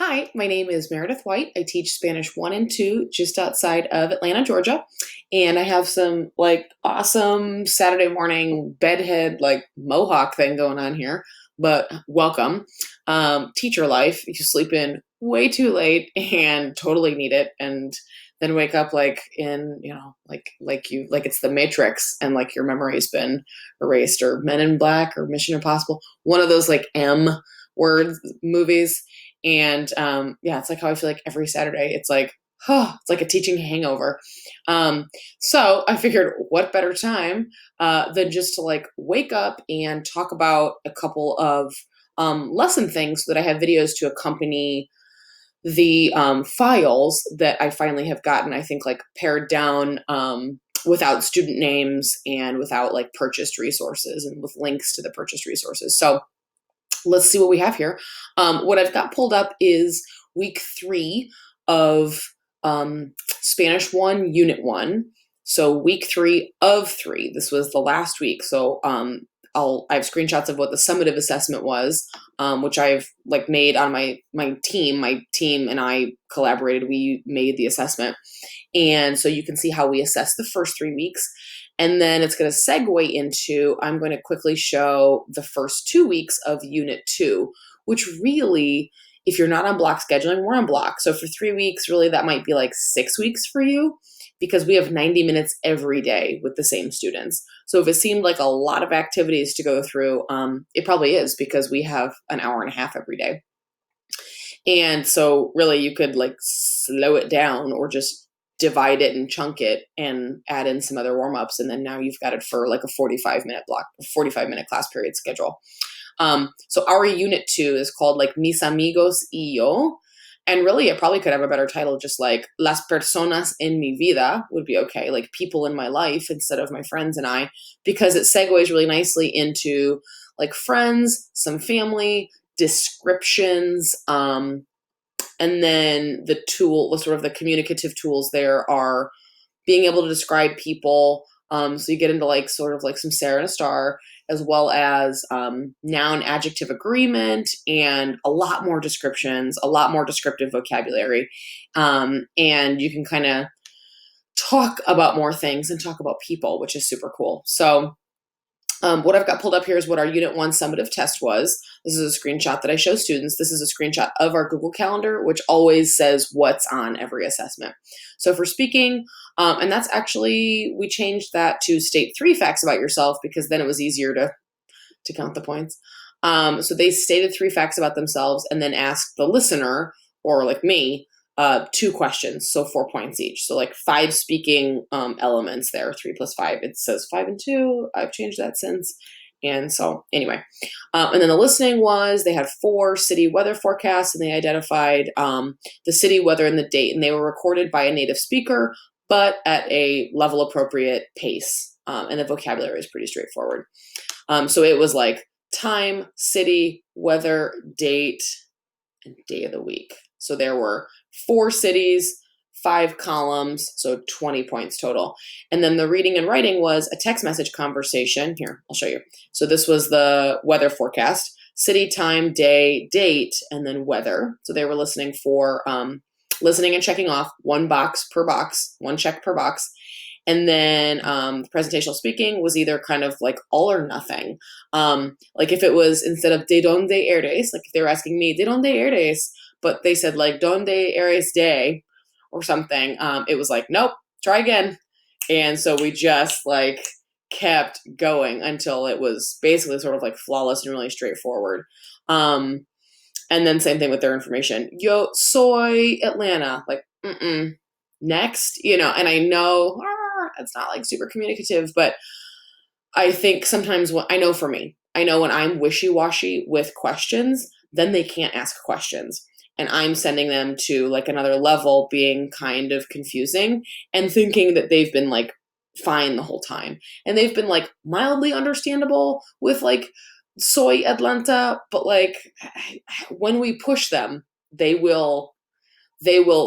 Hi, my name is Meredith White. I teach Spanish 1 and 2 just outside of Atlanta, Georgia. And I have some awesome Saturday morning bedhead mohawk thing going on here. But welcome. Teacher life, you sleep in way too late and totally need it. And then wake up like it's the Matrix and like your memory's been erased, or Men in Black or Mission Impossible, one of those like M words movies. And yeah, it's like how I feel like every Saturday. It's like a teaching hangover. So I figured, what better time than just to like wake up and talk about a couple of lesson things so that I have videos to accompany the files that I finally have gotten, I think, like pared down without student names and without like purchased resources and with links to the purchased resources. So let's see what we have here. What I've got pulled up is week 3 of Spanish 1, Unit 1. So week 3 of 3. This was the last week. So I have screenshots of what the summative assessment was, which I've like made on my team. My team and I collaborated. We made the assessment. And so you can see how we assess the first 3 weeks. And then it's going to segue into, I'm going to quickly show the first 2 weeks of Unit 2, which really, if you're not on block scheduling, we're on block. So for 3 weeks, really, that might be like 6 weeks for you, because we have 90 minutes every day with the same students. So if it seemed like a lot of activities to go through, it probably is, because we have an hour and a half every day. And so really you could like slow it down or just divide it and chunk it and add in some other warm-ups. And then now you've got it for like a 45-minute block, 45-minute class period schedule. So our Unit 2 is called like Mis Amigos y Yo. And really, it probably could have a better title, just like Las Personas en mi vida would be okay, like people in my life instead of my friends and I, because it segues really nicely into like friends, some family, descriptions, and then the communicative tools there are being able to describe people. So you get into like sort of like some Sarah and a Star, as well as noun adjective agreement, and a lot more descriptions, a lot more descriptive vocabulary. And you can kind of talk about more things and talk about people, which is super cool. So what I've got pulled up here is what our Unit 1 summative test was. This is a screenshot that I show students. This is a screenshot of our Google Calendar, which always says what's on every assessment. So for speaking, and that's actually, we changed that to state 3 facts about yourself, because then it was easier to count the points. So they stated 3 facts about themselves and then asked the listener, or like me, 2 questions, so 4 points each. So like 5 speaking elements there, 3 plus 5. It says 5 and 2. I've changed that since. And so anyway, and then the listening was, they had 4 city weather forecasts, and they identified the city, weather, and the date, and they were recorded by a native speaker, but at a level appropriate pace. And the vocabulary is pretty straightforward. So it was like time, city, weather, date, and day of the week. So there were 4 cities, 5 columns, so 20 points total. And then the reading and writing was a text message conversation. Here, I'll show you. So this was the weather forecast, city, time, day, date, and then weather. So they were listening for listening and checking off 1 box per box, 1 check per box. And then the presentational speaking was either kind of like all or nothing. Like if it was, instead of de donde eres, like if they were asking me, de donde eres, but they said like donde eres de or something, it was like, nope, try again. And so we just like kept going until it was basically sort of like flawless and really straightforward. And then same thing with their information. Yo soy Atlanta, like, next, and I know it's not like super communicative, but I think sometimes I know for me, I know when I'm wishy-washy with questions, then they can't ask questions. And I'm sending them to like another level, being kind of confusing and thinking that they've been like fine the whole time. And they've been like mildly understandable with like soy Atlanta, but like when we push them, they will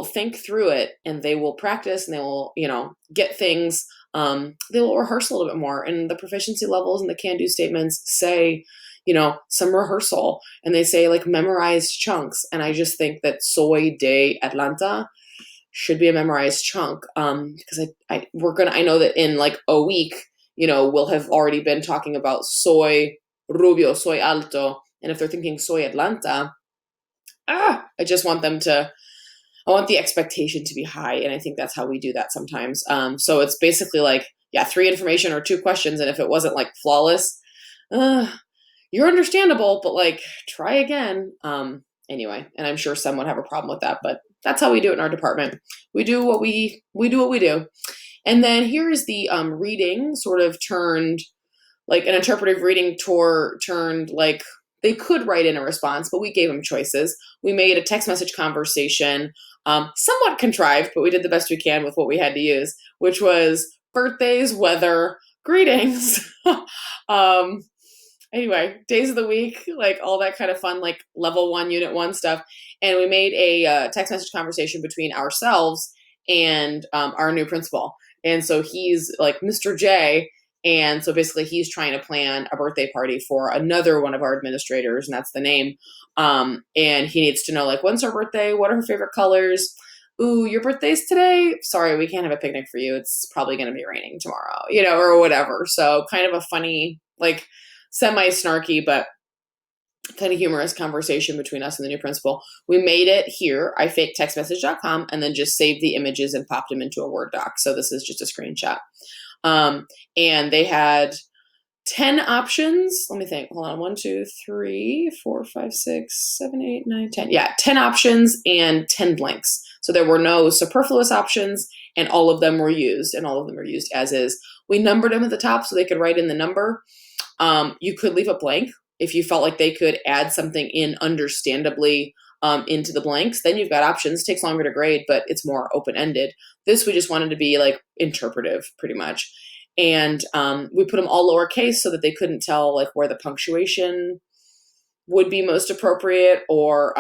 think through it, and they will practice, and they will, get things, they will rehearse a little bit more. And the proficiency levels and the can-do statements say, some rehearsal, and they say like memorized chunks. And I just think that Soy de Atlanta should be a memorized chunk. Because I know that in like a week, we'll have already been talking about soy rubio, soy alto. And if they're thinking soy Atlanta, I just want I want the expectation to be high. And I think that's how we do that sometimes. So it's basically like, yeah, 3 information or 2 questions. And if it wasn't like flawless, you're understandable, but like try again. Anyway, and I'm sure some would have a problem with that, but that's how we do it in our department. We do what we do. And then here's the reading sort of turned like an interpretive reading tour turned like they could write in a response, but we gave them choices. We made a text message conversation, somewhat contrived, but we did the best we can with what we had to use, which was birthdays, weather, greetings. Anyway, days of the week, like all that kind of fun, like level 1, unit 1 stuff. And we made a text message conversation between ourselves and our new principal. And so he's like Mr. J. And so basically he's trying to plan a birthday party for another one of our administrators, and that's the name. And he needs to know, like, when's her birthday? What are her favorite colors? Ooh, your birthday's today? Sorry, we can't have a picnic for you. It's probably going to be raining tomorrow, or whatever. So kind of a funny, like, semi-snarky, but kind of humorous conversation between us and the new principal. We made it here. I faked textmessage.com and then just saved the images and popped them into a Word doc. So this is just a screenshot. And they had 10 options. Let me think. Hold on. 1, 2, 3, 4, 5, 6, 7, 8, 9, 10. Yeah, 10 options and 10 blanks. So there were no superfluous options, and all of them were used, and all of them were used as is. We numbered them at the top so they could write in the number. You could leave a blank if you felt like they could add something in understandably into the blanks. Then you've got options. It takes longer to grade, but it's more open-ended. This we just wanted to be like interpretive, pretty much. And we put them all lowercase so that they couldn't tell like where the punctuation would be most appropriate, or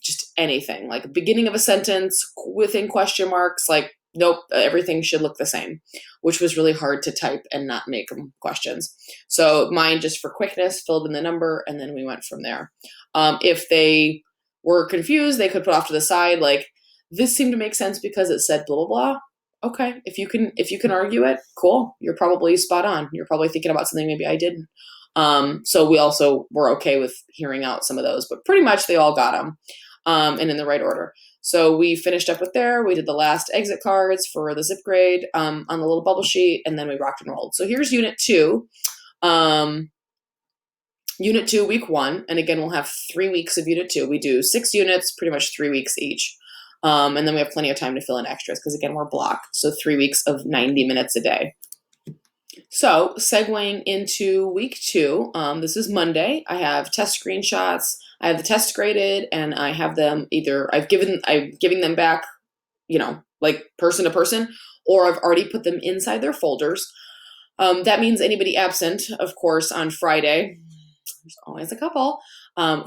just anything like beginning of a sentence within question marks. Like, nope, everything should look the same, which was really hard to type and not make them questions. So mine, just for quickness, filled in the number, and then we went from there. If they were confused, they could put off to the side, like, this seemed to make sense because it said blah, blah, blah. Okay, if you can argue it, cool. You're probably spot on. You're probably thinking about something maybe I didn't. So we also were okay with hearing out some of those, but pretty much they all got them, and in the right order. So we finished up with there. We did the last exit cards for the zip grade on the little bubble sheet, and then we rocked and rolled. So here's Unit 2. Unit 2, Week 1, and again, we'll have 3 weeks of Unit 2. We do 6 units, pretty much 3 weeks each. And then we have plenty of time to fill in extras because, again, we're blocked. So 3 weeks of 90 minutes a day. So segueing into Week 2, this is Monday. I have test screenshots. I have the test graded, and I have them I'm giving them back, like person to person, or I've already put them inside their folders. That means anybody absent, of course, on Friday, there's always a couple,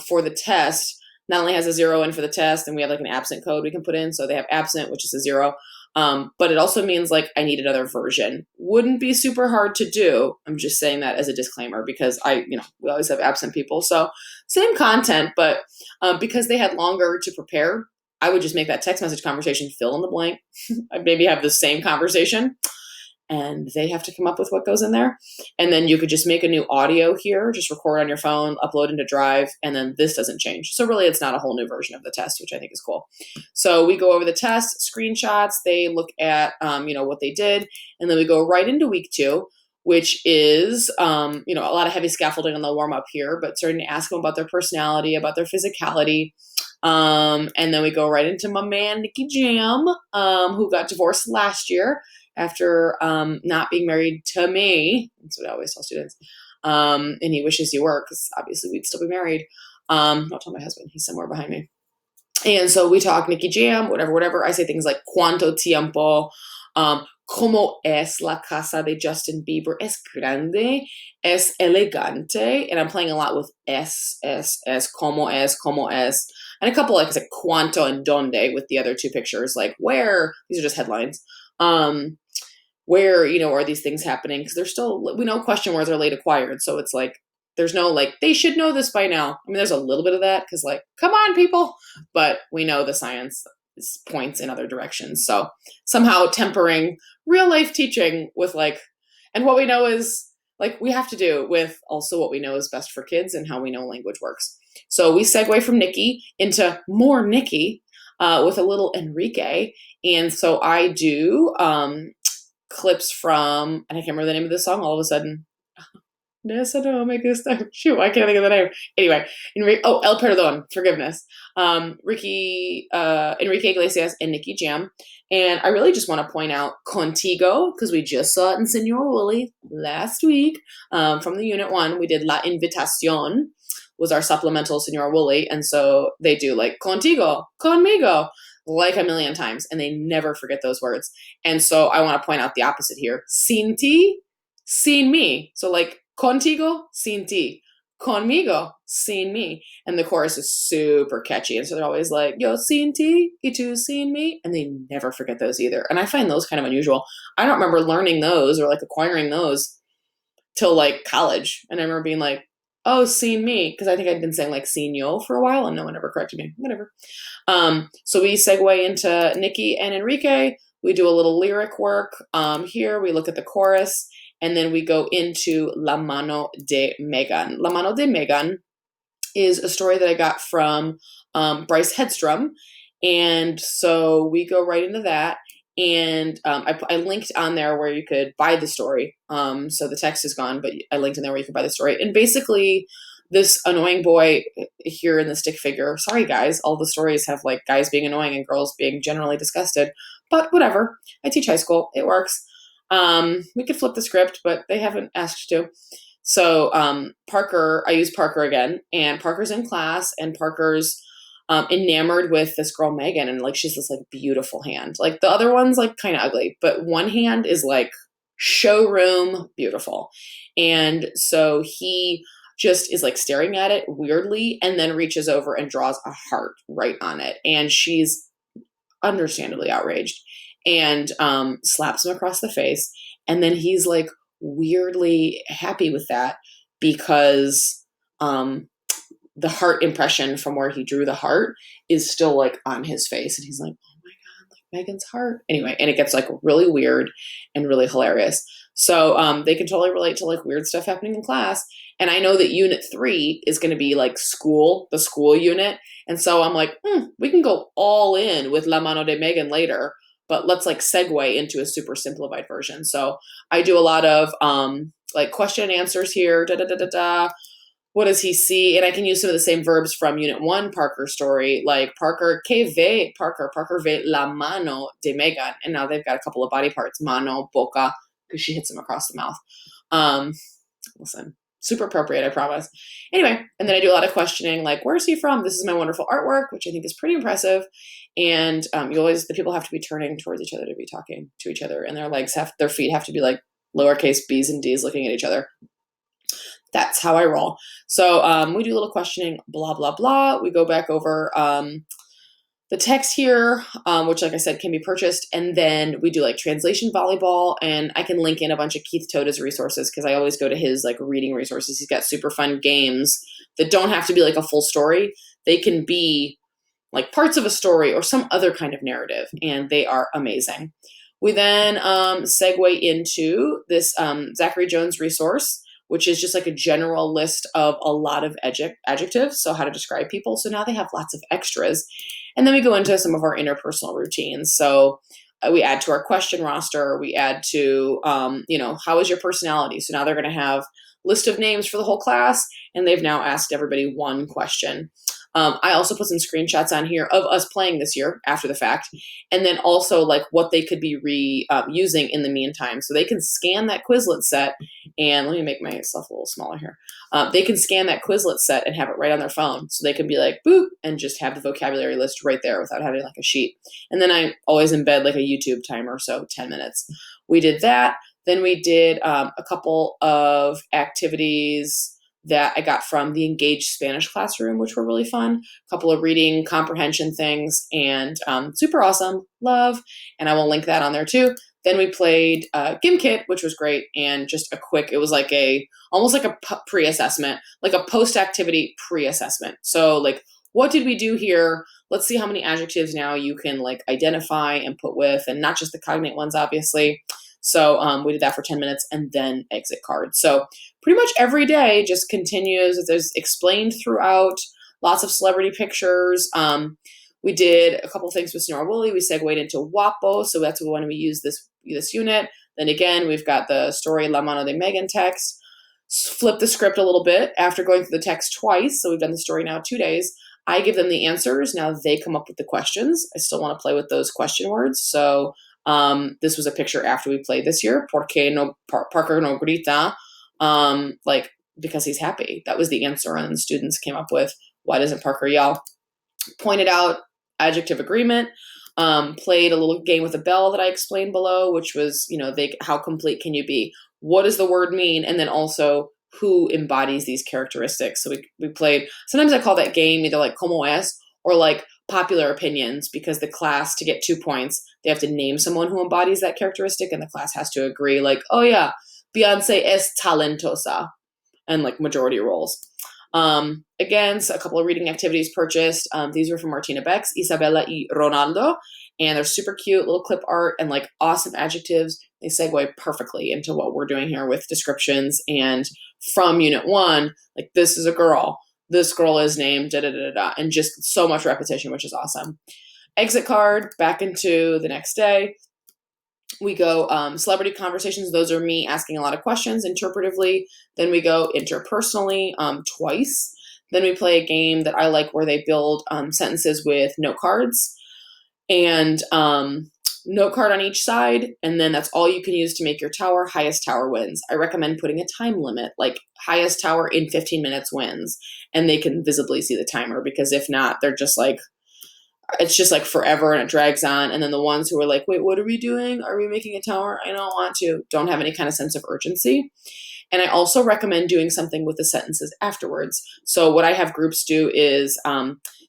for the test, not only has a 0 in for the test, and we have like an absent code we can put in. So they have absent, which is a 0. But it also means like I need another version. Wouldn't be super hard to do. I'm just saying that as a disclaimer because we always have absent people. So same content, but because they had longer to prepare, I would just make that text message conversation fill in the blank. I'd maybe have the same conversation, and they have to come up with what goes in there. And then you could just make a new audio here, just record on your phone, upload into Drive, and then this doesn't change. So really it's not a whole new version of the test, which I think is cool. So we go over the test, screenshots, they look at, what they did, and then we go right into Week 2, which is, a lot of heavy scaffolding on the warm up here, but starting to ask them about their personality, about their physicality. And then we go right into my man, Nicky Jam, who got divorced last year after not being married to me. That's what I always tell students. And he wishes he were, because obviously we'd still be married. Don't tell my husband, he's somewhere behind me. And so we talk Nicky Jam, whatever. I say things like cuánto tiempo, como es la casa de Justin Bieber, es grande, es elegante, and I'm playing a lot with es, como es, and a couple like cuánto and donde with the other 2 pictures, like where, these are just headlines. Where, are these things happening? Because they're still, we know question words are late acquired. So it's like, there's no like, they should know this by now. I mean, there's a little bit of that because like, come on, people. But we know the science points in other directions. So somehow tempering real life teaching with like, and what we know is like, we have to do with also what we know is best for kids and how we know language works. So we segue from Nikki into more Nikki with a little Enrique. And so I do clips from, and I can't remember the name of the song all of a sudden. Nessa, no me gusta. Shoot, I can't think of the name. Anyway, El Perdón, forgiveness. Enrique Iglesias and Nicky Jam. And I really just want to point out Contigo, because we just saw it in Senor Wooly last week from the Unit 1. We did La Invitación, was our supplemental Senor Wooly. And so they do like Contigo, Conmigo, like a million times. And they never forget those words. And so I want to point out the opposite here. Sin ti, sin me. So like, Contigo, sin ti. Conmigo, sin me. And the chorus is super catchy. And so they're always like, yo, sin ti, y tú sin me. And they never forget those either. And I find those kind of unusual. I don't remember learning those or like acquiring those till like college. And I remember being like, oh, sin me. Because I think I'd been saying like sin yo for a while and no one ever corrected me. Whatever. So we segue into Nikki and Enrique. We do a little lyric work. Here we look at the chorus. And then we go into La Mano de Megan. La Mano de Megan is a story that I got from Bryce Hedstrom. And so we go right into that. And I linked on there where you could buy the story. So the text is gone, but I linked in there where you could buy the story. And basically, this annoying boy here in the stick figure, sorry guys, all the stories have like guys being annoying and girls being generally disgusted. But whatever. I teach high school. It works. We could flip the script, but they haven't asked to. So Parker, I use Parker again, and Parker's in class, and Parker's enamored with this girl Megan, and like she's this like beautiful hand. Like the other one's like kind of ugly, but one hand is like showroom beautiful. And so he just is like staring at it weirdly, and then reaches over and draws a heart right on it, and she's understandably outraged. And slaps him across the face. And then he's like weirdly happy with that because the heart impression from where he drew the heart is still like on his face. And he's like, oh my God, like Megan's heart. Anyway, and it gets like really weird and really hilarious. So they can totally relate to like weird stuff happening in class. And I know that Unit 3 is going to be like the school unit. And so I'm like, we can go all in with La Mano de Megan later. But let's like segue into a super simplified version. So I do a lot of like question and answers here. What does he see? And I can use some of the same verbs from Unit 1 Parker story, like Parker, que ve Parker? Parker ve la mano de Megan. And now they've got a couple of body parts, mano, boca, because she hits him across the mouth. Listen, super appropriate, I promise. Anyway, and then I do a lot of questioning, like, where's he from? This is my wonderful artwork, which I think is pretty impressive. And the people have to be turning towards each other to be talking to each other, and their feet have to be like lowercase B's and D's looking at each other. That's how I roll. So we do a little questioning, blah, blah, blah. We go back over the text here, which, like I said, can be purchased. And then we do like translation volleyball, and I can link in a bunch of Keith Toda's resources because I always go to his like reading resources. He's got super fun games that don't have to be like a full story. They can be like parts of a story or some other kind of narrative, and they are amazing. We then segue into this Zachary Jones resource, which is just like a general list of a lot of adjectives, so how to describe people. So now they have lots of extras. And then we go into some of our interpersonal routines. So we add to our question roster, we add to, how is your personality? So now they're going to have list of names for the whole class, and they've now asked everybody one question. I also put some screenshots on here of us playing this year after the fact, and then also like what they could be using in the meantime. So they can scan that Quizlet set, and let me make myself a little smaller here. They can scan that Quizlet set and have it right on their phone. So they can be like, boop, and just have the vocabulary list right there without having like a sheet. And then I always embed like a YouTube timer, so 10 minutes. We did that. Then we did a couple of activities that I got from the Engaged Spanish classroom, which were really fun. A couple of reading comprehension things, and super awesome. Love. And I will link that on there too. Then we played Gimkit, which was great, and just a quick, it was like almost like a pre-assessment, like a post-activity pre-assessment. So like, what did we do here? Let's see how many adjectives now you can like identify and put with, and not just the cognate ones, obviously. So we did that for 10 minutes and then exit card. So pretty much every day just continues. There's explained throughout, lots of celebrity pictures. We did a couple things with Snora Wooly. We segued into WAPO, so that's when we use this unit. Then again, we've got the story La Mano de Megan text. Flip the script a little bit after going through the text twice. So we've done the story now 2 days. I give them the answers. Now they come up with the questions. I still want to play with those question words. So this was a picture after we played this year. ¿Por qué no Parker no grita? Like, because he's happy. That was the answer. And the students came up with, why doesn't Parker yell? Pointed out adjective agreement. Played a little game with a bell that I explained below, which was, how complete can you be? What does the word mean? And then also, who embodies these characteristics? So we played, sometimes I call that game either like como es or like popular opinions, because the class, to get 2 points, they have to name someone who embodies that characteristic, and the class has to agree, like, oh yeah, Beyonce es talentosa, and like majority roles. Again, so a couple of reading activities purchased. These were from Martina Bex, Isabella y Ronaldo, and they're super cute, little clip art and like awesome adjectives. They segue perfectly into what we're doing here with descriptions. And from unit 1, like, this is a girl. This girl is named da da da da, and just so much repetition, which is awesome. Exit card, back into the next day. We go celebrity conversations. Those are me asking a lot of questions interpretively. Then we go interpersonally twice. Then we play a game that I like where they build sentences with note cards, and note card on each side. And then that's all you can use to make your tower. Highest tower wins. I recommend putting a time limit, like highest tower in 15 minutes wins. And they can visibly see the timer, because if not, they're just like, it's just like forever and it drags on. And then the ones who are like, wait, what are we doing? Are we making a tower? I don't want to. Don't have any kind of sense of urgency. And I also recommend doing something with the sentences afterwards. So what I have groups do is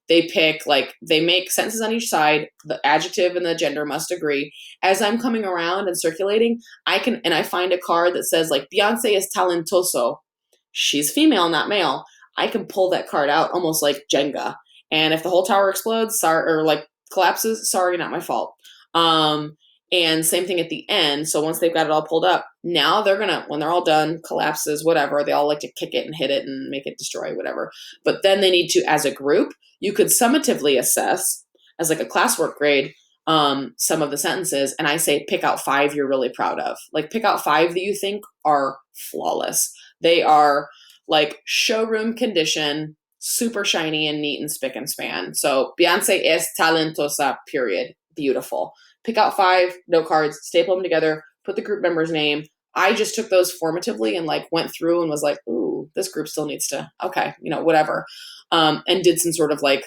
they pick, like, they make sentences on each side. The adjective and the gender must agree. As I'm coming around and circulating, I find a card that says like, Beyonce is talentoso. She's female, not male. I can pull that card out almost like Jenga. And if the whole tower explodes, or like collapses, sorry, not my fault. And same thing at the end. So once they've got it all pulled up, now they're going to, when they're all done, collapses, whatever, they all like to kick it and hit it and make it destroy, whatever. But then they need to, as a group, you could summatively assess as like a classwork grade, some of the sentences. And I say, pick out 5 you're really proud of. Like, pick out 5 that you think are flawless. They are like showroom condition, super shiny and neat and spick and span. So Beyonce es talentosa, period. Beautiful. Pick out 5 note cards, staple them together, put the group member's name. I just took those formatively and like went through and was like, ooh, this group still needs to, okay, whatever. And did some sort of like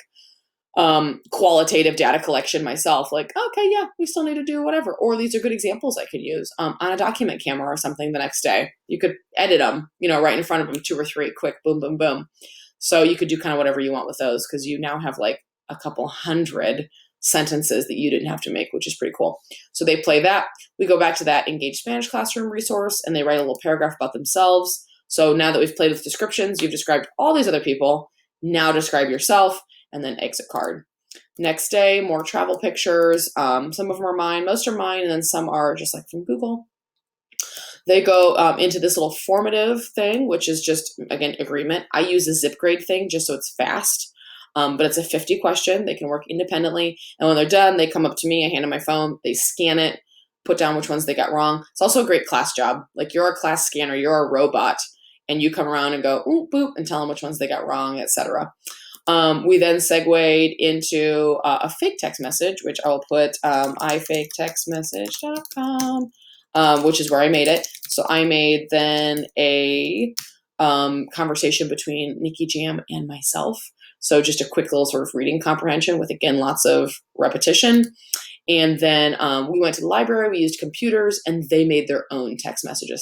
qualitative data collection myself. Like, okay, yeah, we still need to do whatever. Or these are good examples I could use on a document camera or something the next day. You could edit them, right in front of them, 2 or 3, quick, boom, boom, boom. So you could do kind of whatever you want with those, because you now have like a couple hundred sentences that you didn't have to make, which is pretty cool. So they play that. We go back to that Engage Spanish Classroom resource, and they write a little paragraph about themselves. So now that we've played with descriptions, you've described all these other people. Now describe yourself, and then exit card. Next day, more travel pictures. Some of them are mine, most are mine, and then some are just like from Google. They go into this little formative thing, which is just, again, agreement. I use a zip grade thing just so it's fast, but it's a 50 question. They can work independently. And when they're done, they come up to me, I hand them my phone, they scan it, put down which ones they got wrong. It's also a great class job. Like, you're a class scanner, you're a robot, and you come around and go, ooh, boop, and tell them which ones they got wrong, etc. We then segued into a fake text message, which I will put ifaketextmessage.com, which is where I made it. So I made then a conversation between Nikki Jam and myself. So just a quick little sort of reading comprehension with, again, lots of repetition. And then we went to the library, we used computers, and they made their own text message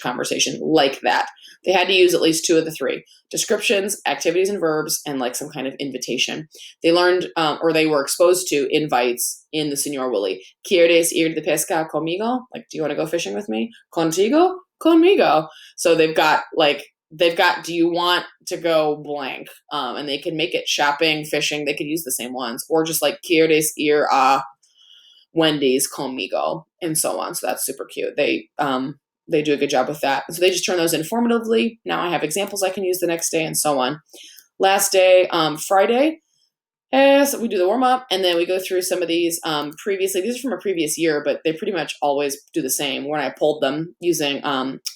conversation like that. They had to use at least two of the three: descriptions, activities and verbs, and like some kind of invitation. They learned, or they were exposed to invites in the Señor Willy. ¿Quieres ir de pesca conmigo? Like, do you want to go fishing with me? Contigo? Conmigo. So they've got, do you want to go blank? And they can make it shopping, fishing. They could use the same ones, or just like ¿Quieres ir a Wendy's conmigo? And so on. So that's super cute. They do a good job with that. So they just turn those in formatively. Now I have examples I can use the next day, and so on. Last day, Friday, so we do the warm up, and then we go through some of these previously. These are from a previous year, but they pretty much always do the same when I pulled them using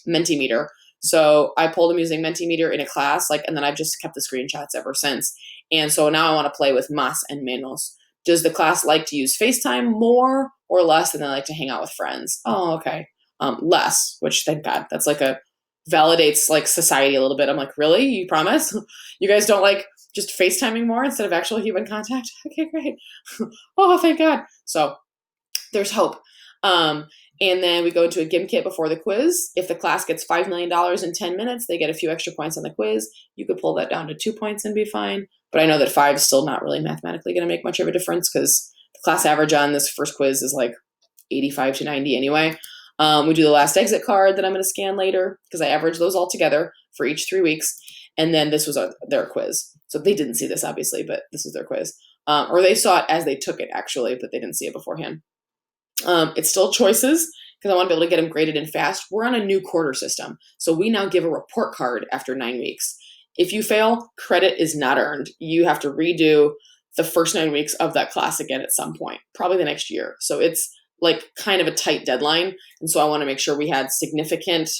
Mentimeter. So I pulled them using Mentimeter in a class, and then I've just kept the screenshots ever since. And so now I want to play with más and menos. Does the class like to use FaceTime more or less than they like to hang out with friends? Oh, okay. Less, which thank God. That's validates society a little bit. I'm like, really? You promise? You guys don't like just FaceTiming more instead of actual human contact? Okay, great. Oh, thank God. So there's hope. And then we go into a Gimkit before the quiz. If the class gets $5 million in 10 minutes, they get a few extra points on the quiz. You could pull that down to 2 points and be fine. But I know that 5 is still not really mathematically going to make much of a difference because the class average on this first quiz is 85 to 90 anyway. We do the last exit card that I'm going to scan later because I average those all together for each 3 weeks. And then this was their quiz. So they didn't see this, obviously, but this is their quiz. Or they saw it as they took it, actually, but they didn't see it beforehand. It's still choices because I want to be able to get them graded in fast. We're on a new quarter system. So we now give a report card after 9 weeks. If you fail, credit is not earned. You have to redo the first 9 weeks of that class again at some point, probably the next year. So it's kind of a tight deadline. And so I want to make sure we had significant,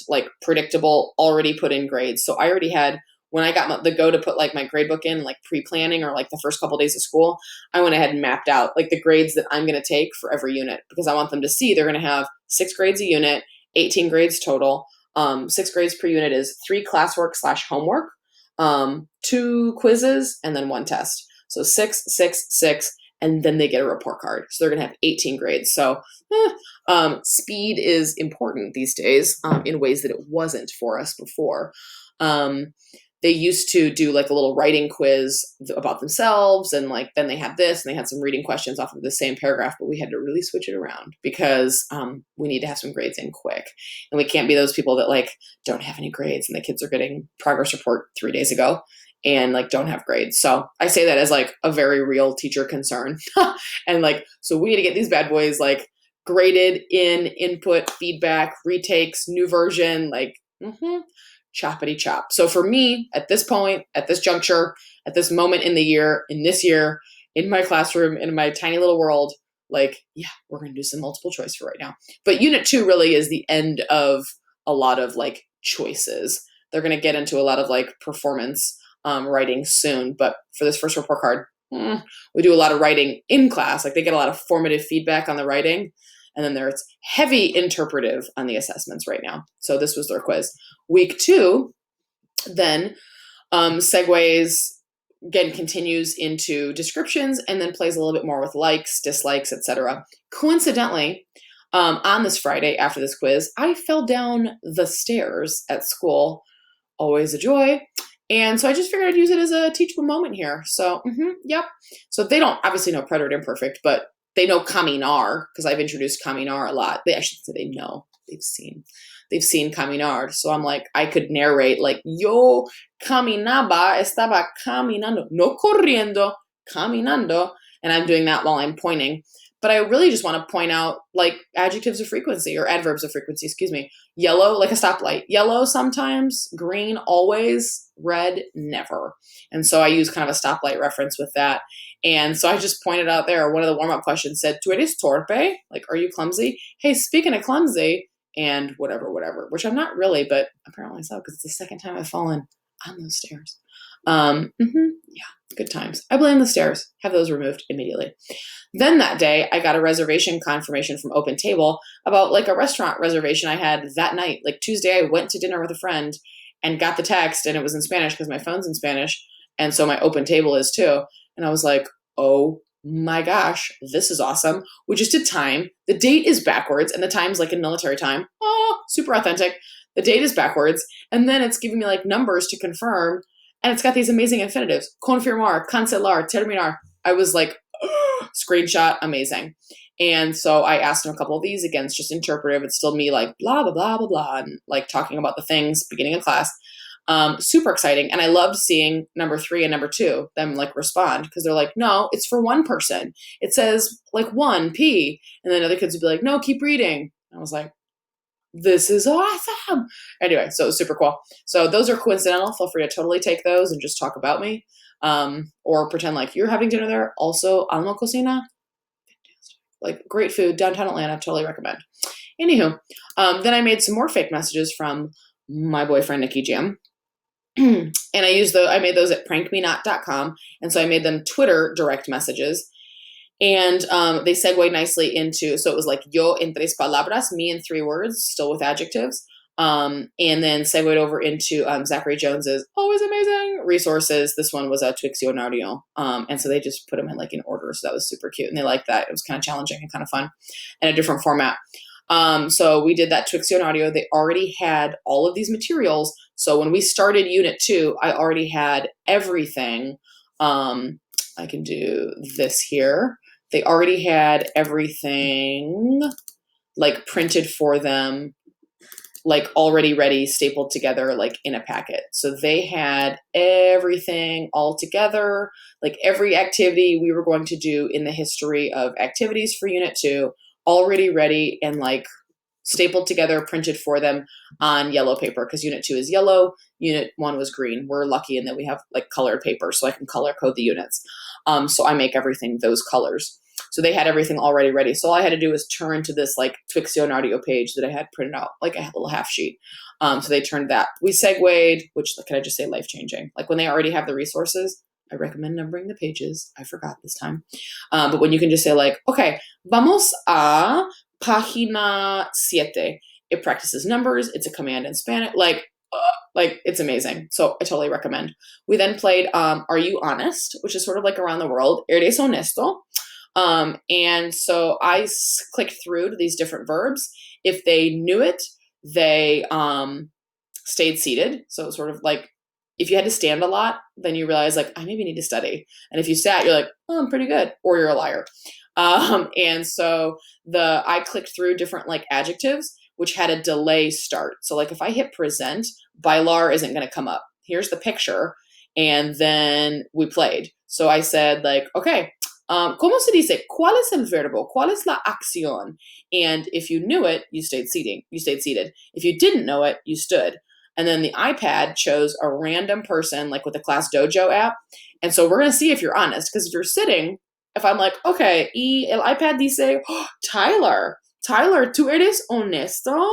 predictable, already put in grades. So I already had, when I got the go to put my grade book in, pre-planning or the first couple days of school, I went ahead and mapped out the grades that I'm going to take for every unit because I want them to see they're going to have 6 grades a unit, 18 grades total. 6 grades per unit is 3 classwork / homework, 2 quizzes, and then 1 test. So 6, 6, 6. And then they get a report card. So they're going to have 18 grades. So speed is important these days in ways that it wasn't for us before. They used to do a little writing quiz about themselves. And then they had this and they had some reading questions off of the same paragraph. But we had to really switch it around because we need to have some grades in quick. And we can't be those people that don't have any grades and the kids are getting progress report 3 days ago and don't have grades. So I say that as a very real teacher concern. And so we need to get these bad boys graded in input, feedback, retakes, new version, choppity chop. So for me at this point, at this juncture, at this moment in the year, in this year, in my classroom, in my tiny little world, yeah, we're going to do some multiple choice for right now. But unit 2 really is the end of a lot of choices. They're going to get into a lot of performance writing soon, but for this first report card, we do a lot of writing in class. They get a lot of formative feedback on the writing, and then there's heavy interpretive on the assessments right now. So this was their quiz. Week 2 then segues, again, continues into descriptions and then plays a little bit more with likes, dislikes, etc. Coincidentally, on this Friday after this quiz, I fell down the stairs at school. Always a joy. And so I just figured I'd use it as a teachable moment here. So, yep. So they don't obviously know Preterite Imperfect, but they know caminar because I've introduced caminar a lot. They actually say they know. They've seen caminar. So I'm I could narrate yo caminaba, estaba caminando, no corriendo, caminando. And I'm doing that while I'm pointing. But I really just want to point out adjectives of frequency or adverbs of frequency, excuse me. Yellow, like a stoplight. Yellow sometimes, green always, red never. And so I use kind of a stoplight reference with that. And so I just pointed out there, one of the warm-up questions said, "Tu eres torpe?" Are you clumsy? Hey, speaking of clumsy, and whatever, which I'm not really, but apparently so because it's the second time I've fallen on those stairs. Yeah, good times. I blame the stairs. Have those removed immediately. Then that day, I got a reservation confirmation from Open Table about a restaurant reservation I had that night. Tuesday, I went to dinner with a friend and got the text, and it was in Spanish because my phone's in Spanish, and so my Open Table is too. And I was like, oh my gosh, this is awesome. We just did time. The date is backwards, and the time's in military time. Oh, super authentic. the date is backwards, and then it's giving me like numbers to confirm, and it's got these amazing infinitives: confirmar, cancelar, terminar. I was like, screenshot, amazing. And so I asked him a couple of these. Again, it's just interpretive. It's still me like blah blah blah blah blah, and like talking about the things beginning of class. Super exciting. And I loved seeing number 3 and number 2, them like respond, because they're like, no, it's for one person. It says like 1P. And then other kids would be like, no, keep reading. I was like, this is awesome. Anyway, so it was super cool. So those are coincidental. Feel free to totally take those and just talk about me. Or pretend like you're having dinner there. Also, Alma Cocina, fantastic. Like great food, downtown Atlanta, totally recommend. Anywho, then I made some more fake messages from my boyfriend, Nicky Jam. And I made those at prankmenot.com. And so I made them Twitter direct messages. And they segued nicely into, so it was like yo en 3 palabras, me in 3 words, still with adjectives. And then segued over into Zachary Jones's always amazing resources. This one was a Twixionario. And so they just put them in like in order. So that was super cute. And they liked that. It was kind of challenging and kind of fun and a different format. So we did that Twixionario. They already had all of these materials. So when we started Unit 2, I already had everything. I can do this here. They already had everything like printed for them, like already ready, stapled together, like in a packet. So they had everything all together, like every activity we were going to do in the history of activities for Unit 2, already ready and like stapled together, printed for them on yellow paper, because Unit 2 is yellow, Unit 1 was green. We're lucky in that we have like colored paper, so I can color code the units. So I make everything those colors. So they had everything already ready. So all I had to do was turn to this like Twixionario page that I had printed out, like a little half sheet. So they turned that. We segued, which can I just say life-changing? Like when they already have the resources, I recommend numbering the pages. I forgot this time. But when you can just say like, okay, vamos a Página 7. It practices numbers. It's a command in Spanish. Like it's amazing. So I totally recommend. We then played Are You Honest? Which is sort of like around the world. Eres honesto? And so I clicked through to these different verbs. If they knew it, they stayed seated. So it was sort of like if you had to stand a lot, then you realize like I maybe need to study. And if you sat, you're like, oh, I'm pretty good, or you're a liar. And so I clicked through different like adjectives, which had a delay start. So like if I hit present, bailar isn't going to come up. Here's the picture. And then we played. So I said like, okay, ¿cómo se dice? ¿Cuál es el verbo? ¿Cuál es la acción? And if you knew it, you stayed seated. If you didn't know it, you stood. And then the iPad chose a random person, like with the Class Dojo app. And so we're going to see if you're honest. Because if you're sitting, if I'm like, okay, y el iPad dice, oh, Tyler, ¿tú eres honesto?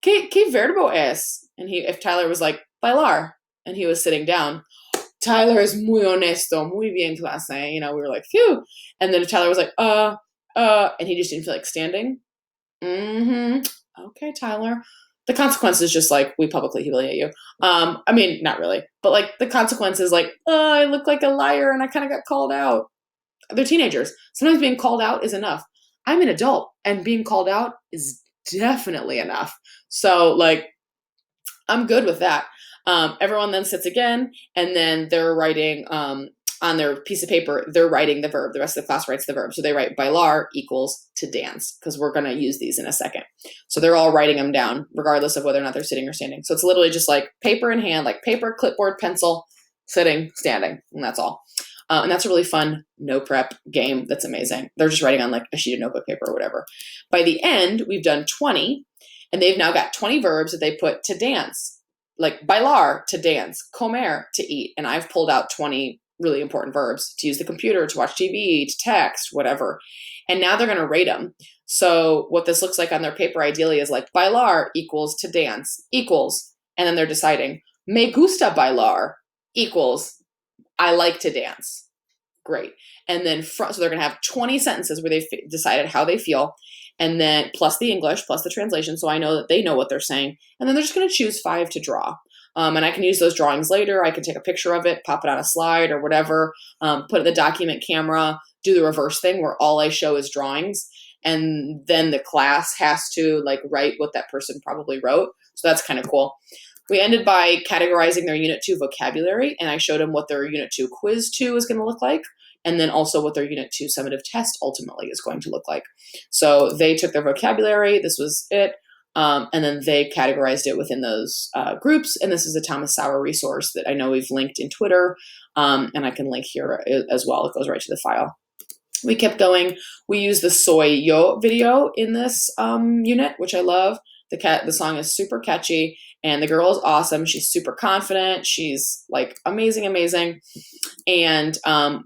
¿Qué verbo es? And if Tyler was like, bailar, and he was sitting down, Tyler is muy honesto, muy bien clase. You know, we were like, phew. And then Tyler was like, and he just didn't feel like standing. Okay, Tyler. The consequence is just like, we publicly humiliate you. I mean, not really, but like the consequence is like, I look like a liar and I kind of got called out. They're teenagers. Sometimes being called out is enough. I'm an adult and being called out is definitely enough. So like, I'm good with that. Everyone then sits again, and then they're writing on their piece of paper, they're writing the verb. The rest of the class writes the verb. So they write bailar equals to dance, because we're going to use these in a second. So they're all writing them down, regardless of whether or not they're sitting or standing. So it's literally just like paper in hand, like paper, clipboard, pencil, sitting, standing, and that's all. And that's a really fun no prep game that's amazing. They're just writing on like a sheet of notebook paper or whatever. By the end, we've done 20, and they've now got 20 verbs that they put to dance. Like bailar, to dance, comer, to eat. And I've pulled out 20 really important verbs: to use the computer, to watch TV, to text, whatever. And now they're going to rate them. So what this looks like on their paper ideally is like bailar equals to dance equals, and then they're deciding me gusta bailar equals I like to dance. Great. And then so they're going to have 20 sentences where they've decided how they feel, and then plus the English, plus the translation, so I know that they know what they're saying. And then they're just going to choose 5 to draw. And I can use those drawings later. I can take a picture of it, pop it on a slide or whatever, put it in the document camera, do the reverse thing where all I show is drawings. And then the class has to like write what that person probably wrote. So that's kind of cool. We ended by categorizing their Unit 2 vocabulary, and I showed them what their Unit 2 Quiz 2 is going to look like, and then also what their Unit 2 summative test ultimately is going to look like. So they took their vocabulary, this was it, and then they categorized it within those groups, and this is a Thomas Sauer resource that I know we've linked in Twitter, and I can link here as well. It goes right to the file. We kept going. We used the Soy Yo video in this unit, which I love. The song is super catchy, and the girl is awesome. She's super confident. She's like amazing. And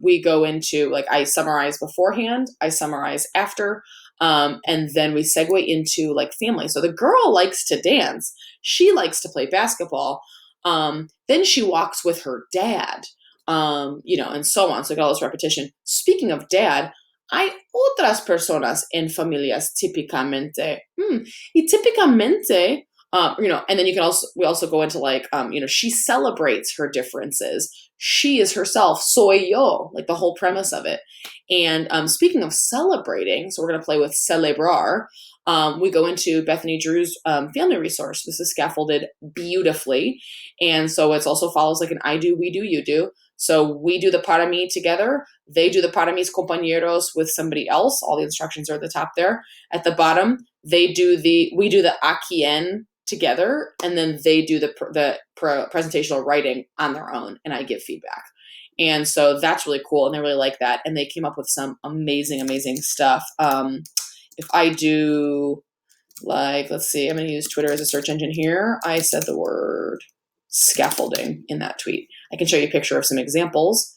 we go into, like, I summarize beforehand, I summarize after, and then we segue into like family. So the girl likes to dance. She likes to play basketball. Then she walks with her dad, and so on. So got all this repetition. Speaking of dad, hay otras personas en familias típicamente. Y típicamente, and then we also go into like, she celebrates her differences. She is herself, soy yo, like the whole premise of it. And speaking of celebrating, so we're going to play with celebrar. We go into Bethany Drew's family resource. This is scaffolded beautifully. And so it also follows like an I do, we do, you do. So we do the para mí together. They do the para mis compañeros with somebody else. All the instructions are at the top there. At the bottom, we do the a quien together, and then they do the presentational writing on their own, and I give feedback. And so that's really cool, and they really like that. And they came up with some amazing stuff. If I do, like, let's see, I'm going to use Twitter as a search engine here. I said the word scaffolding in that tweet. I can show you a picture of some examples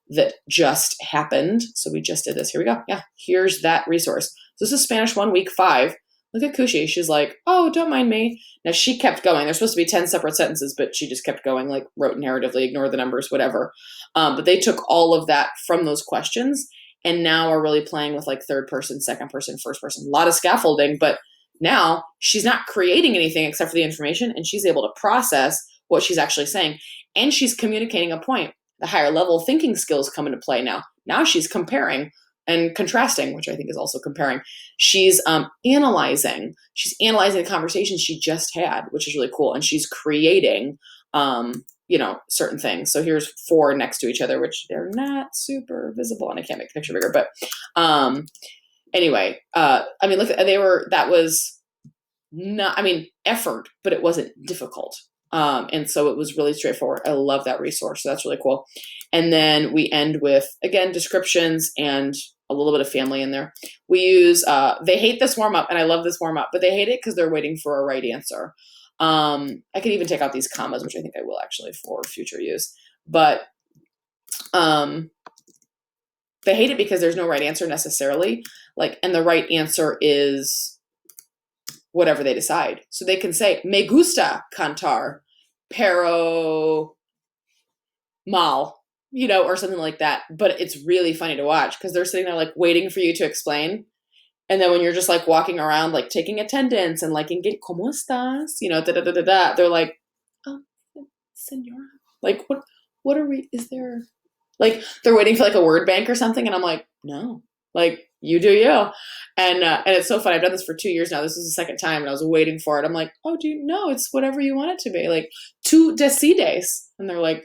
that just happened. So we just did this. Here we go. Yeah, here's that resource. So this is Spanish 1, week 5. Look at Kushi. She's like, oh, don't mind me. Now she kept going. There's supposed to be 10 separate sentences, but she just kept going, like wrote narratively, ignore the numbers, whatever. But they took all of that from those questions and now are really playing with like third person, second person, first person. A lot of scaffolding, but now she's not creating anything except for the information, and she's able to process what she's actually saying. And she's communicating a point. The higher level thinking skills come into play now. Now she's comparing and contrasting, which I think is also comparing. She's analyzing. She's analyzing the conversation she just had, which is really cool. And she's creating, certain things. So here's 4 next to each other, which they're not super visible, and I can't make the picture bigger. But anyway, look, that was not, effort, but it wasn't difficult. And so it was really straightforward. I love that resource. So that's really cool. And then we end with, again, descriptions and a little bit of family in there. We use, they hate this warm up, and I love this warm up, but they hate it because they're waiting for a right answer. I could even take out these commas, which I think I will actually for future use, but, they hate it because there's no right answer necessarily. And the right answer is whatever they decide. So they can say, me gusta cantar, pero mal, or something like that. But it's really funny to watch because they're sitting there like waiting for you to explain. And then when you're just like walking around, like taking attendance and like, ¿cómo estás? They're like, oh, senora. Like, what are we, is there, like, they're waiting for like a word bank or something. And I'm like, no, like, you do you. And it's so fun. I've done this for 2 years now. This is the second time, and I was waiting for it. I'm like, oh, do you know, it's whatever you want it to be. Like, tu decides. And they're like,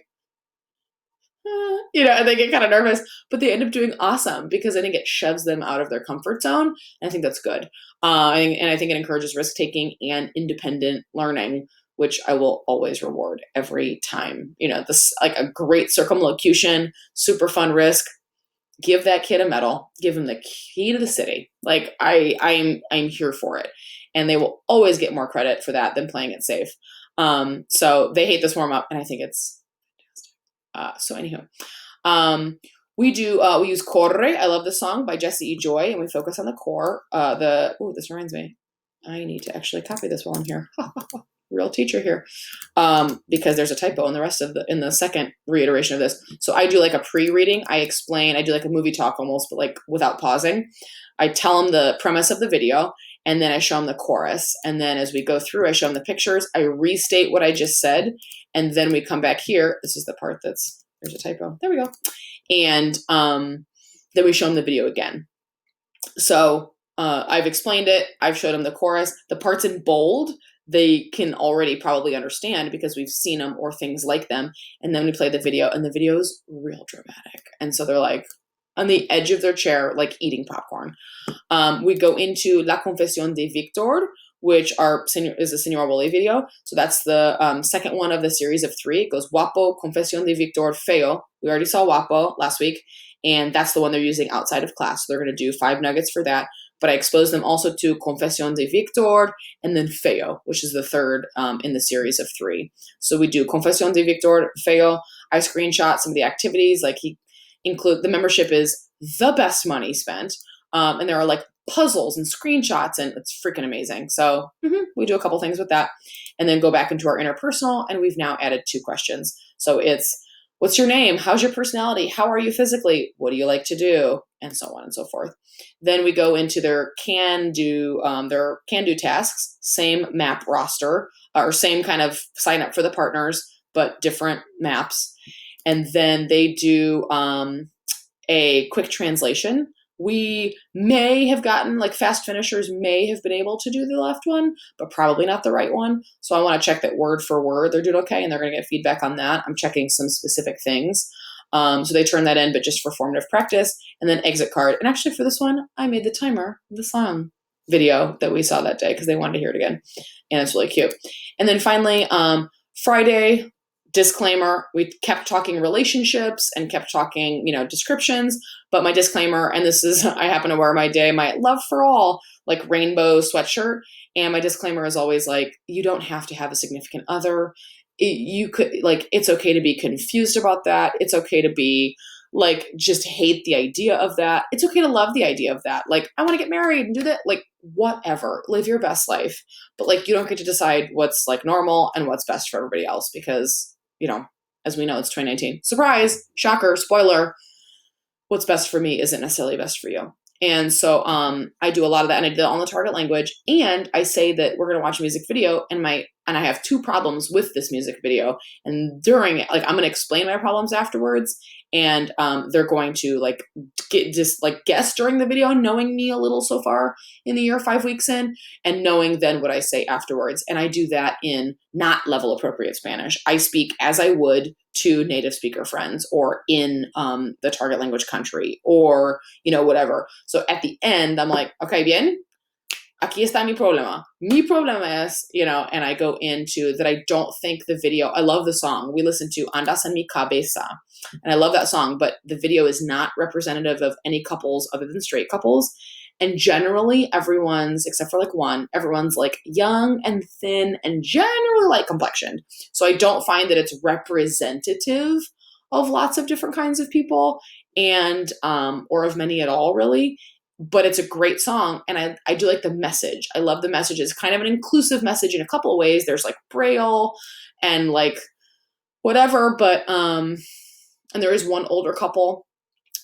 and they get kind of nervous, but they end up doing awesome because I think it shoves them out of their comfort zone. And I think that's good. And I think it encourages risk-taking and independent learning, which I will always reward every time. This, like, a great circumlocution, super fun risk. Give that kid a medal, give him the key to the city. Like, I'm here for it. And they will always get more credit for that than playing it safe. So they hate this warm up, and I think it's fantastic. We use Corre. I love this song by Jessie E. Joy, and we focus on the core. This reminds me, I need to actually copy this while I'm here. Real teacher here, because there's a typo in the second reiteration of this. So I do like a pre-reading. I explain. I do like a movie talk almost, but like without pausing. I tell them the premise of the video, and then I show them the chorus. And then as we go through, I show them the pictures. I restate what I just said, and then we come back here. This is the part there's a typo. There we go. And then we show them the video again. So I've explained it. I've showed them the chorus. The parts in bold, they can already probably understand because we've seen them or things like them. And then we play the video, and the video is real dramatic. And so they're like on the edge of their chair, like eating popcorn. We go into La Confesión de Victor, which is a Senor Woolley video. So that's the second one of the series of 3. It goes Guapo, Confesión de Victor, Feo. We already saw Guapo last week, and that's the one they're using outside of class. So they're going to do 5 nuggets for that. But I exposed them also to Confesión de Victor and then Feo, which is the third in the series of 3. So we do Confesión de Victor, Feo. I screenshot some of the activities. Like the membership is the best money spent. And there are like puzzles and screenshots, and it's freaking amazing. So we do a couple things with that, and then go back into our interpersonal, and we've now added 2 questions. So it's, what's your name? How's your personality? How are you physically? What do you like to do? And so on and so forth. Then we go into their can-do tasks, same map roster, or same kind of sign up for the partners, but different maps. And then they do a quick translation. We may have gotten, like fast finishers may have been able to do the left one, but probably not the right one. So I want to check that word for word they're doing okay, and they're going to get feedback on that. I'm checking some specific things. So they turn that in, but just for formative practice. And then exit card. And actually for this one, I made the timer of the song video that we saw that day because they wanted to hear it again. And it's really cute. And then finally, Friday, disclaimer, we kept talking relationships and kept talking, descriptions, but my disclaimer, and this is, I happen to wear my love for all, like rainbow sweatshirt. And my disclaimer is always like, you don't have to have a significant other. You could, like, it's okay to be confused about that. It's okay to be like, just hate the idea of that. It's okay to love the idea of that. Like, I want to get married and do that. Like, whatever, live your best life. But like, you don't get to decide what's like normal and what's best for everybody else because, as we know, it's 2019. Surprise, shocker, spoiler. What's best for me isn't necessarily best for you. And so I do a lot of that, and I do it on the target language. And I say that we're going to watch a music video, and I have 2 problems with this music video. And during it, like, I'm going to explain my problems afterwards, and they're going to like guess during the video, knowing me a little so far in the year, 5 weeks in, and knowing then what I say afterwards. And I do that in not level appropriate Spanish. I speak as I would to native speaker friends, or in the target language country, or whatever. So at the end, I'm like, okay, bien, aquí está mi problema. Mi problema es, and I go into that. I don't think the video, I love the song. We listen to Andas en mi cabeza, and I love that song, but the video is not representative of any couples other than straight couples. And generally everyone's, except for like one, everyone's like young and thin and generally light complexioned. So I don't find that it's representative of lots of different kinds of people, and or of many at all, really. But it's a great song, and I do like the message. I love the message. It's kind of an inclusive message in a couple of ways. There's like Braille and like whatever, but and there is one older couple,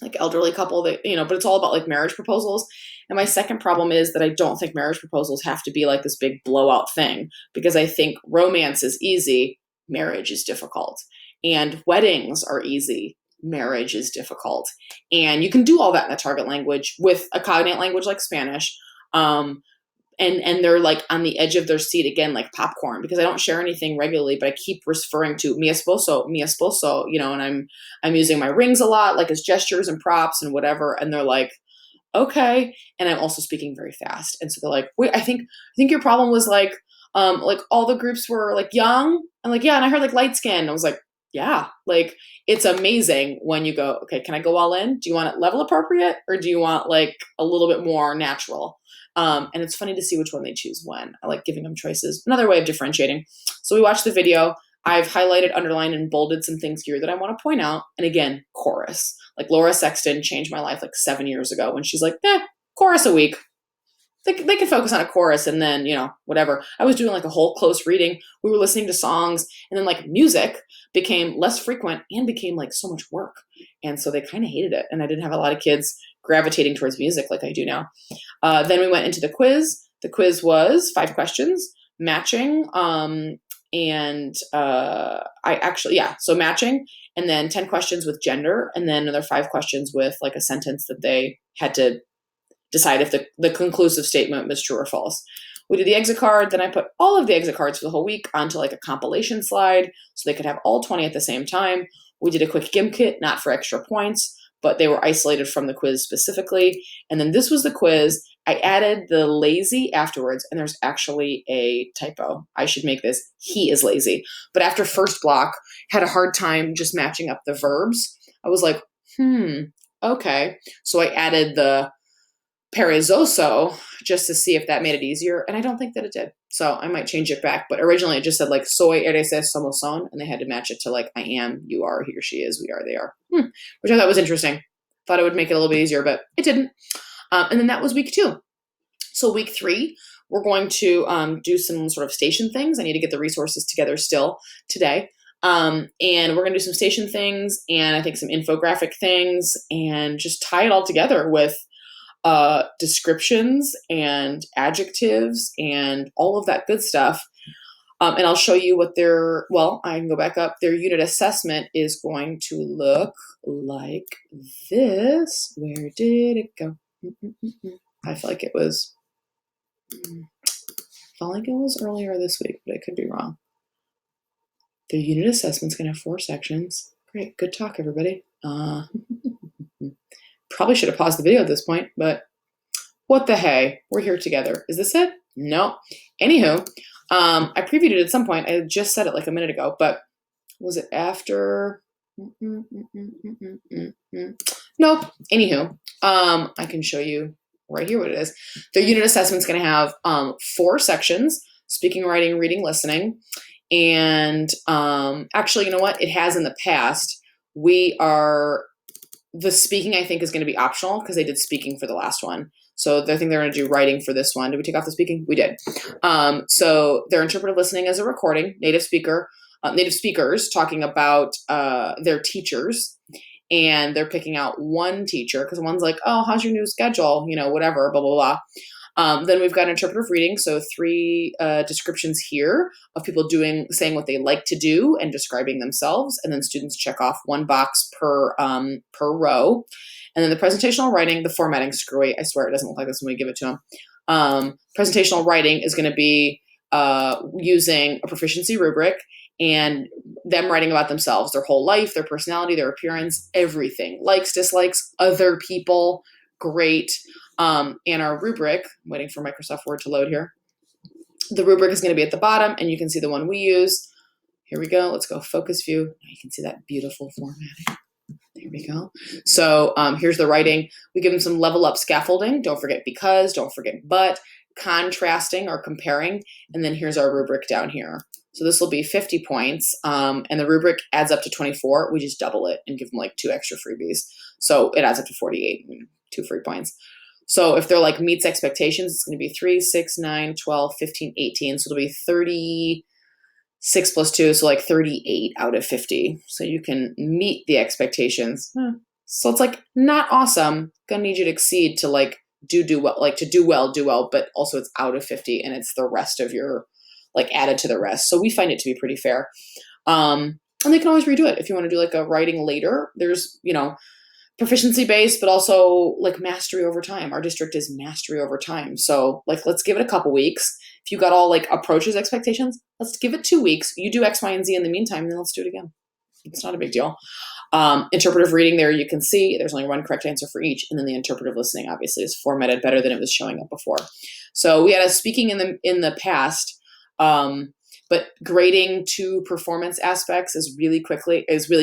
like elderly couple that, but it's all about like marriage proposals. And my second problem is that I don't think marriage proposals have to be like this big blowout thing, because I think romance is easy, marriage is difficult, and weddings are easy, marriage is difficult. And you can do all that in the target language with a cognate language like Spanish. And they're like on the edge of their seat again, like popcorn, because I don't share anything regularly, but I keep referring to mi esposo, and I'm using my rings a lot, like as gestures and props and whatever. And they're like, okay. And I'm also speaking very fast. And so they're like, wait, I think your problem was like all the groups were like young. I'm like, yeah. And I heard like light skin. I was like, yeah, like it's amazing when you go, okay, can I go all in? Do you want it level appropriate, or do you want like a little bit more natural? And it's funny to see which one they choose when. I like giving them choices. Another way of differentiating. So we watched the video. I've highlighted, underlined, and bolded some things here that I want to point out. And again, chorus. Like Laura Sexton changed my life like 7 years ago when she's like, chorus a week. They can focus on a chorus and then, whatever. I was doing like a whole close reading. We were listening to songs, and then like music became less frequent and became like so much work. And so they kind of hated it. And I didn't have a lot of kids gravitating towards music like I do now. Then we went into the quiz. The quiz was 5 questions, matching. So matching, and then 10 questions with gender, and then another 5 questions with like a sentence that they had to decide if the conclusive statement was true or false. We did the exit card. Then I put all of the exit cards for the whole week onto like a compilation slide so they could have all 20 at the same time. We did a quick Gimkit, not for extra points, but they were isolated from the quiz specifically. And then this was the quiz. I added the lazy afterwards, and there's actually a typo. I should make this, he is lazy. But after first block, had a hard time just matching up the verbs. I was like, okay. So I added the perezoso just to see if that made it easier, and I don't think that it did. So I might change it back. But originally it just said like soy, eres, somos, son, and they had to match it to like I am, you are, he or she is, we are, they are, which I thought was interesting. Thought it would make it a little bit easier, but it didn't. And then that was week 2. So week 3, we're going to do some sort of station things. I need to get the resources together still today. And we're going to do some station things and I think some infographic things and just tie it all together with descriptions and adjectives and all of that good stuff. And I'll show you what I can go back up. Their unit assessment is going to look like this. Where did it go? I feel like it was earlier this week, but I could be wrong. Their unit assessment's going to have 4 sections. Great. Good talk, everybody. Probably should have paused the video at this point, but what the hey? We're here together. Is this it? No. Anywho, I previewed it at some point. I just said it like a minute ago, but was it after? Nope. Anywho, I can show you right here what it is. The unit assessment's going to have 4 sections: speaking, writing, reading, listening. And actually, you know what? It has in the past. The speaking, I think, is going to be optional because they did speaking for the last one. So I think they're going to do writing for this one. Did we take off the speaking? We did. So their interpretive listening is a recording, native speakers talking about their teachers. And they're picking out one teacher because one's like, oh, how's your new schedule? Whatever, blah, blah, blah. Then we've got interpretive reading. So 3 descriptions here of people saying what they like to do and describing themselves. And then students check off 1 box per row. And then the presentational writing, the formatting screwy. I swear it doesn't look like this when we give it to them. Presentational writing is going to be using a proficiency rubric and them writing about themselves, their whole life, their personality, their appearance, everything. Likes, dislikes, other people. Great. And our rubric, I'm waiting for Microsoft Word to load here. The rubric is going to be at the bottom, and you can see the one we use. Here we go. Let's go focus view. Now you can see that beautiful formatting. There we go. So here's the writing. We give them some level up scaffolding. Don't forget because, don't forget but, contrasting or comparing. And then here's our rubric down here. So this will be 50 points. And the rubric adds up to 24. We just double it and give them like 2 extra freebies. So it adds up to 48, 2 free points. So if they're like meets expectations, it's going to be 3, 6, 9, 12, 15, 18. So it'll be 36 plus 2, so like 38 out of 50. So you can meet the expectations. So it's like not awesome. Gonna need you to exceed to like do well, like to do well, but also it's out of 50 and it's the rest of your like added to the rest. So we find it to be pretty fair. And they can always redo it if you want to do like a writing later. There's, proficiency based, but also like mastery over time. Our district is mastery over time. So like, let's give it a couple weeks. If you got all like approaches expectations, let's give it 2 weeks. You do X, Y, and Z in the meantime, and then let's do it again. It's not a big deal. Interpretive reading there, you can see there's only 1 correct answer for each. And then the interpretive listening obviously is formatted better than it was showing up before. So we had a speaking in the past, but grading 2 performance aspects is really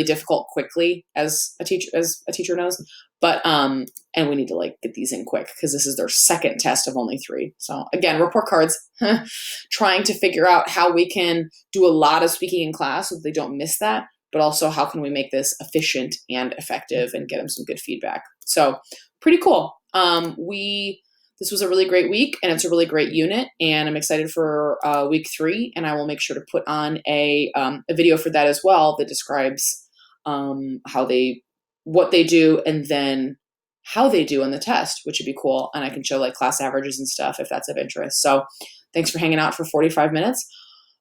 difficult quickly, as a teacher knows. But and we need to like get these in quick because this is their second test of only 3. So again, report cards, trying to figure out how we can do a lot of speaking in class so that they don't miss that, but also how can we make this efficient and effective and get them some good feedback. So pretty cool. This was a really great week, and it's a really great unit, and I'm excited for week 3, and I will make sure to put on a video for that as well that describes what they do and then how they do on the test, which would be cool, and I can show like class averages and stuff if that's of interest. So thanks for hanging out for 45 minutes.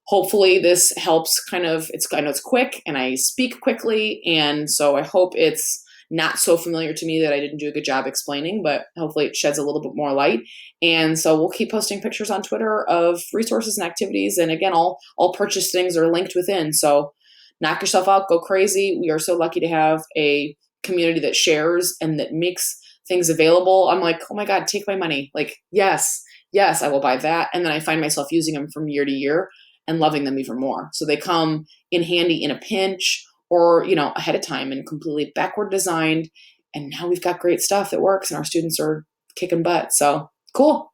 Hopefully this helps I know it's quick, and I speak quickly, and so I hope it's not so familiar to me that I didn't do a good job explaining, but hopefully it sheds a little bit more light. And so we'll keep posting pictures on Twitter of resources and activities. And again, all purchase things are linked within. So knock yourself out, go crazy. We are so lucky to have a community that shares and that makes things available. I'm like, oh my God, take my money. Like, yes, I will buy that. And then I find myself using them from year to year and loving them even more. So they come in handy in a pinch or, ahead of time and completely backward designed. And now we've got great stuff that works and our students are kicking butt. So cool.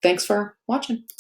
Thanks for watching.